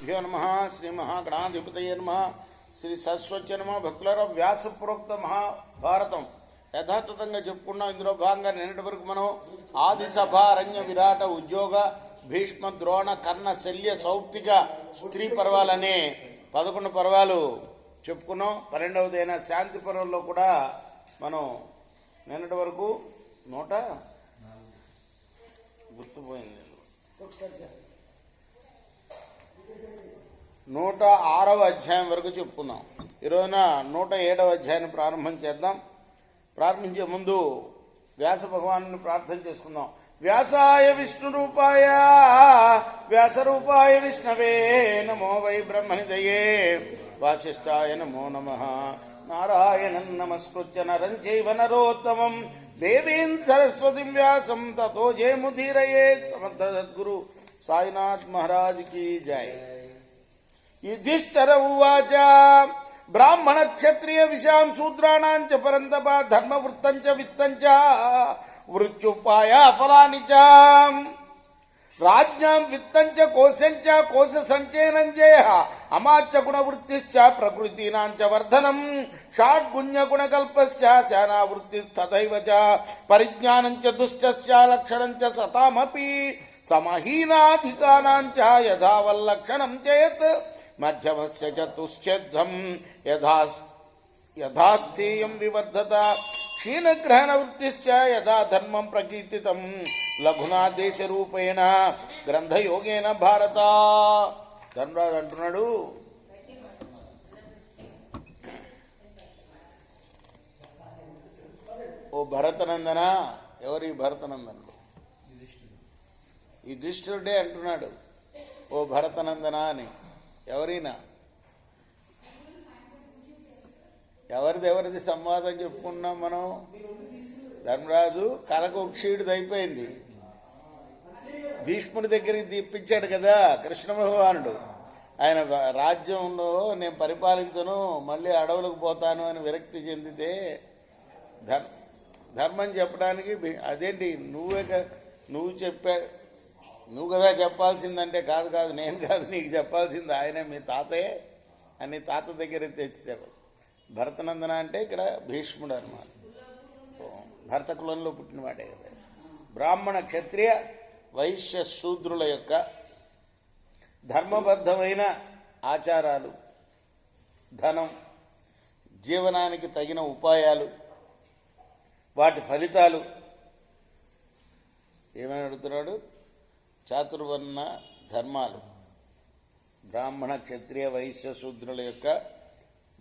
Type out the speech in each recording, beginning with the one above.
శ్రీగురుభ్యో నమ. శ్రీ మహాగణాధిపతయే నమ. శ్రీ సరస్వతి నమ. భక్తులారా, వ్యాసప్రోక్త మహాభారతం యథాతథంగా చెప్పుకున్నాం. ఇందులో భాగంగా నిన్నటి వరకు మనం ఆది సభ, అరణ్య, విరాట, ఉద్యోగ, భీష్మ, ద్రోణ, కర్ణ, శల్య, సౌప్తిక, స్త్రీ పర్వాలనే 11 పర్వాలు చెప్పుకున్నాం. 12వది అయిన శాంతి పర్వంలో కూడా మనం నిన్నటి వరకు గుర్తుపోయింది 106వ అధ్యాయం వరకు చెప్పుకున్నాం. ఈరోజున 107వ అధ్యాయాన్ని ప్రారంభం చేద్దాం. ప్రారంభించే ముందు వ్యాస భగవాను ప్రార్థన చేసుకుందాం. వ్యాసాయ విష్ణు రూపాయ వ్యాసరూపాయ విష్ణవే నమో వై బ్రహ్మనిదయే వాసిష్ఠాయ నమో నమః. నారాయణం నమస్కృత్య నరం చైవ నరోత్తమం దేవీం సరస్వతిం వ్యాసం తతో జయముదీరయేత్. సమర్థ సద్గురు సాయినాథ్ మహారాజ్ की जय. युधिष्ठिर उवाच ब्राह्मण क्षत्रिय विषां शूद्राणां च परन्तप धर्मवृत्तं च वित्तं च वृत्युपाया फलानि च राज्ञां वित्तं च कोशं च कोशसञ्चयनं चेह अमाच्य गुणवृत्तिश्च प्रकृतीनां च वर्धनं षड्गुण्यगुणकल्पस्य सेनावृत्तिस्तथैव च परिज्ञानं च दुष्टस्य लक्षणं च सतामपि समहीनाधिकानां च यथा वल्लक्षणं चेत् मध्यमस्य चतुश्चेद्धं यथास्थेयं विवर्धत क्षीणग्रहणवृत्तिश्च यथा धर्मं प्रकीर्तितं लघुना देशरूपेण ग्रंथयोगेन भारत. ధర్మరాజు అంటున్నాడు, ఓ భరతనందన. ఎవరి భరతనందనుడు? యుధిష్ఠిరుడే అంటున్నాడు, ఓ భరతనందన అని. ఎవరైనా ఎవరిది సంవాదం చెప్పుకున్నాం మనం. ధర్మరాజు కలకొక్షీయుడిది అయిపోయింది. భీష్ముడి దగ్గరికి తెప్పించాడు కదా కృష్ణ భగవానుడు. ఆయన రాజ్యంలో నేను పరిపాలించను, మళ్ళీ అడవులకు పోతాను అని విరక్తి చెందితే ధర్మం చెప్పడానికి అదేంటి నువ్వు కదా చెప్పాల్సిందంటే, కాదు నేను కాదు నీకు చెప్పాల్సింది ఆయనే, మీ తాతయ్య అని తాత దగ్గర తెచ్చాడు. భరతనందన అంటే ఇక్కడ భీష్ముడు అన్నమాట. భరత కులంలో పుట్టినవాడే కదా. బ్రాహ్మణ, క్షత్రియ, వైశ్య, శూద్రుల యొక్క ధర్మబద్ధమైన ఆచారాలు, ధనం, జీవనానికి తగిన ఉపాయాలు, వాటి ఫలితాలు ఏమని అడుగుతున్నాడు? చాతుర్వర్ణ ధర్మాలు, బ్రాహ్మణ, క్షత్రియ, వైశ్య, శూద్రుల యొక్క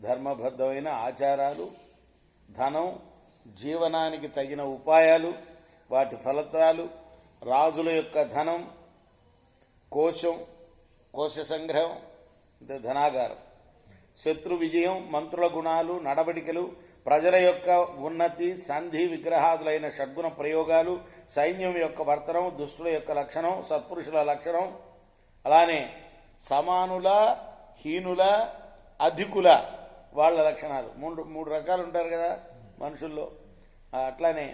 ధర్మబద్ధమైన ఆచారాలు, ధనం, జీవనానికి తగిన ఉపాయాలు, వాటి ఫలితాలు, రాజుల యొక్క ధనం, కోశ సంగ్రహం అంటే ధనాగారం, శత్రు విజయం, మంత్రుల గుణాలు, నడవడికలు, ప్రజల యొక్క ఉన్నతి, సంధి విగ్రహాదులైన షడ్గుణ ప్రయోగాలు, సైన్యం యొక్క వర్తనం, దుష్టుల యొక్క లక్షణం, సత్పురుషుల లక్షణం, అలానే సమానుల, హీనుల, అధికుల వాళ్ళ లక్షణాలు. మూడు రకాలు ఉంటారు కదా మనుషుల్లో. అట్లానే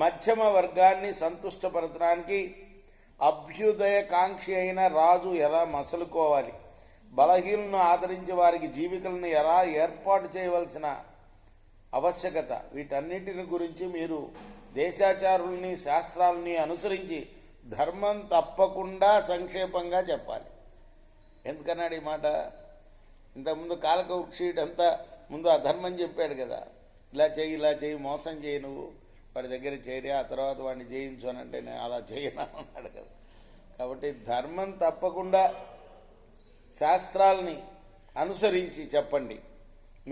మధ్యమ వర్గాన్ని సంతుష్టపరచడానికి అభ్యుదయకాంక్షి అయిన రాజు ఎలా మసలుకోవాలి, బలహీనులను ఆదరించి వారికి జీవికలను ఎలా ఏర్పాటు చేయవలసిన ఆవశ్యకత, వీటన్నిటిని గురించి మీరు దేశాచారుల్ని, శాస్త్రాలని అనుసరించి ధర్మం తప్పకుండా సంక్షేపంగా చెప్పాలి. ఎందుకన్నాడు ఈ మాట? ఇంతకుముందు కాలకౌక్షీయుడు అంతా ముందు అధర్మం చెప్పాడు కదా, ఇలా చేయి, మోసం చేయి, నువ్వు వాడి దగ్గర చేరి ఆ తర్వాత వాడిని జయించు అని అంటే నేను అలా చేయను అన్నాడు కదా. కాబట్టి ధర్మం తప్పకుండా శాస్త్రాలని అనుసరించి చెప్పండి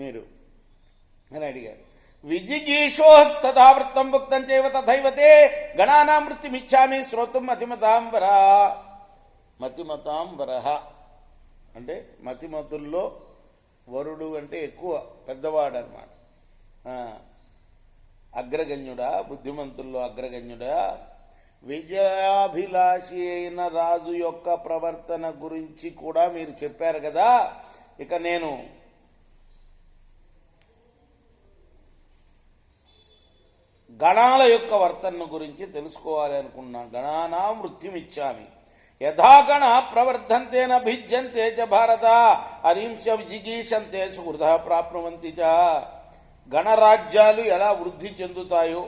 మీరు అని అడిగాడు. విజిగీషోస్తథావృత్తం భుక్తం చైవ తథైవతే గణానాం వృత్తిమిచ్చామి శ్రోతుం మతిమతాంబరః. అంటే మతిమతుల్లో వరుడు అంటే ఎక్కువ పెద్దవాడు అన్నమాట. అగ్రగణ్యుడా, బుద్ధిమంతుల్లో అగ్రగణ్యుడా. విజయాభిలాషి అయిన రాజు యొక్క ప్రవర్తన గురించి కూడా మీరు చెప్పారు కదా. ఇక నేను గణాల యొక్క వర్తన గురించి తెలుసుకోవాలి అనుకున్నా. గణానాం వృత్తిమిచ్చామి, యథాగణ ప్రవర్ధంతేన భిజ్యంతే చ భారత అరింశ జిగీషంతే సుహృద ప్రాప్నువంతి చ. గణరాజ్యాలు ఎలా వృద్ధి చెందుతాయో,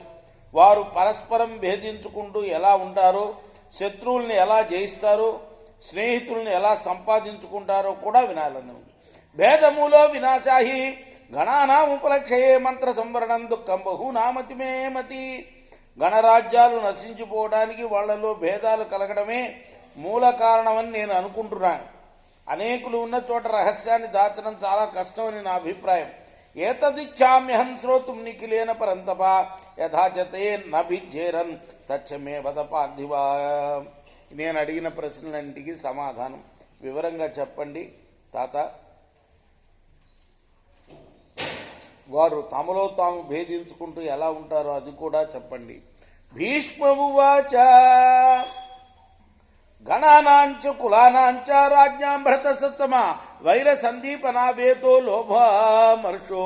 వారు పరస్పరం భేదించుకుంటూ ఎలా ఉంటారో, శత్రువుల్ని ఎలా జయిస్తారో, స్నేహితుల్ని ఎలా సంపాదించుకుంటారో కూడా వినాలని ఉంది. భేదమూలో వినాశాహి గణానాముపలక్షయే మంత్ర సంవరణం దుఃఖం బహునామతి మే మతి. గణరాజ్యాలు నశించిపోవడానికి వాళ్లలో భేదాలు కలగడమే మూల కారణమని నేను అనుకుంటున్నాను. అనేకులు ఉన్న చోట రహస్యాన్ని దాచడం చాలా కష్టమని నా అభిప్రాయం. ఏతదిచ్చామ్యహం శ్రోతుం నిఖిలేన పరంతప యథాచతే నభిజ్జేరన్ తచ్చమే వద పార్థివా. నేను అడిగిన ప్రశ్నలన్నింటికి సమాధానం వివరంగా చెప్పండి తాత. వారు తమలో తాము భేదించుకుంటూ ఎలా ఉంటారో అది కూడా చెప్పండి. భీష్మవువాచ గణానాంచ కులానాంచ రాజ్ఞాం భరత సత్తమ వైర సందీపనాభేతో లోభమర్షో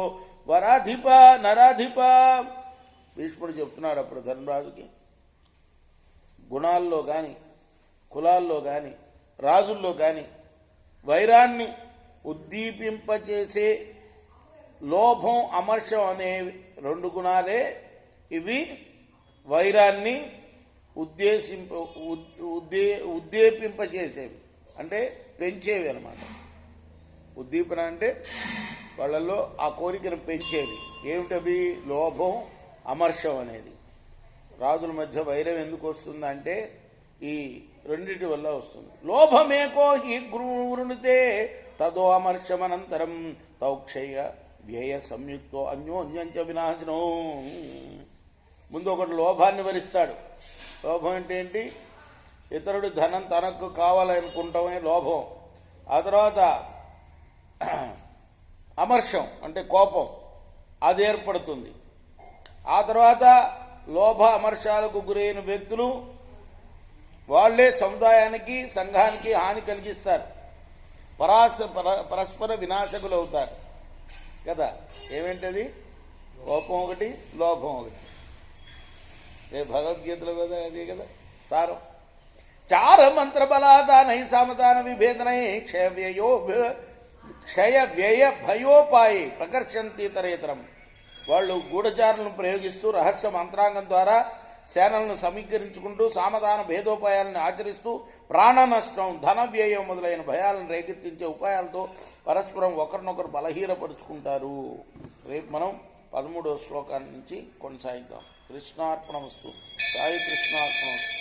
వరాధిప నరాధిప. భీష్ముడు చెప్తున్నాడు అప్పుడు ధర్మరాజుకి, గుణాల్లో కానీ కులాల్లో కానీ రాజుల్లో కానీ వైరాన్ని ఉద్దీపింపచేసే లోభం అమర్షం అనే రెండు గుణాలే ఇవి వైరాన్ని ఉద్దీపింపచేసేవి, అంటే పెంచేవి అన్నమాట. ఉద్దీపన అంటే వాళ్ళల్లో ఆ కోరికను పెంచేవి. ఏమిటవి? లోభం అమర్షం అనేది. రాజుల మధ్య వైరం ఎందుకు వస్తుందంటే ఈ రెండిటి వల్ల వస్తుంది. లోభమేకో హి గురువృణితే తదో అమర్షమనంతరం తౌక్షయ వ్యయ సంయుక్తో అన్యోన్యంచ వినాశనో. ముందు ఒకటి లోభాన్ని వరిస్తాడు. లోభం అంటే ఏంటి? ఇతరుడి ధనం తనకు కావాలనుకుంటామే లోభం. ఆ తర్వాత అమర్షం అంటే కోపం, అది ఏర్పడుతుంది. ఆ తర్వాత లోభ అమర్షాలకు గురైన వ్యక్తులు వాళ్లే సముదాయానికి సంఘానికి హాని కలిగిస్తారు, పరస్పర వినాశకులు అవుతారు కదా. ఏమేంటది? కోపం ఒకటి, లోభం ఒకటి. భగవద్గీతలో కదా అదే కదా సారం. చార మంత్ర బలాదానై సామదాన విభేదనై క్షయ వ్యయ భయోపాయి ప్రకర్షంతీతరేతరం. వాళ్ళు గూఢచారులను ప్రయోగిస్తూ రహస్య మంత్రాంగం ద్వారా సేనలను సమీకరించుకుంటూ సామధాన భేదోపాయాలను ఆచరిస్తూ ప్రాణ నష్టం, ధన వ్యయం మొదలైన భయాలను రేకెత్తించే ఉపాయాలతో పరస్పరం ఒకరినొకరు బలహీనపరుచుకుంటారు. రేపు మనం 13వ శ్లోకాన్ని నుంచి కొనసాగిద్దాం. కృష్ణార్పణమస్తు. సాయి కృష్ణార్పణమస్తు.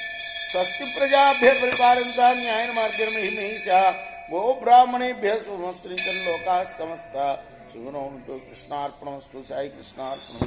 స్వస్తి ప్రజాభ్య పరిపాలిత న్యాయ మార్గం మహిమేష గో బ్రాహ్మణేభ్య శుభమస్తు. లోకా సమస్త శుభనోంతు. కృష్ణార్పణమస్తు. సాయి కృష్ణార్పణ.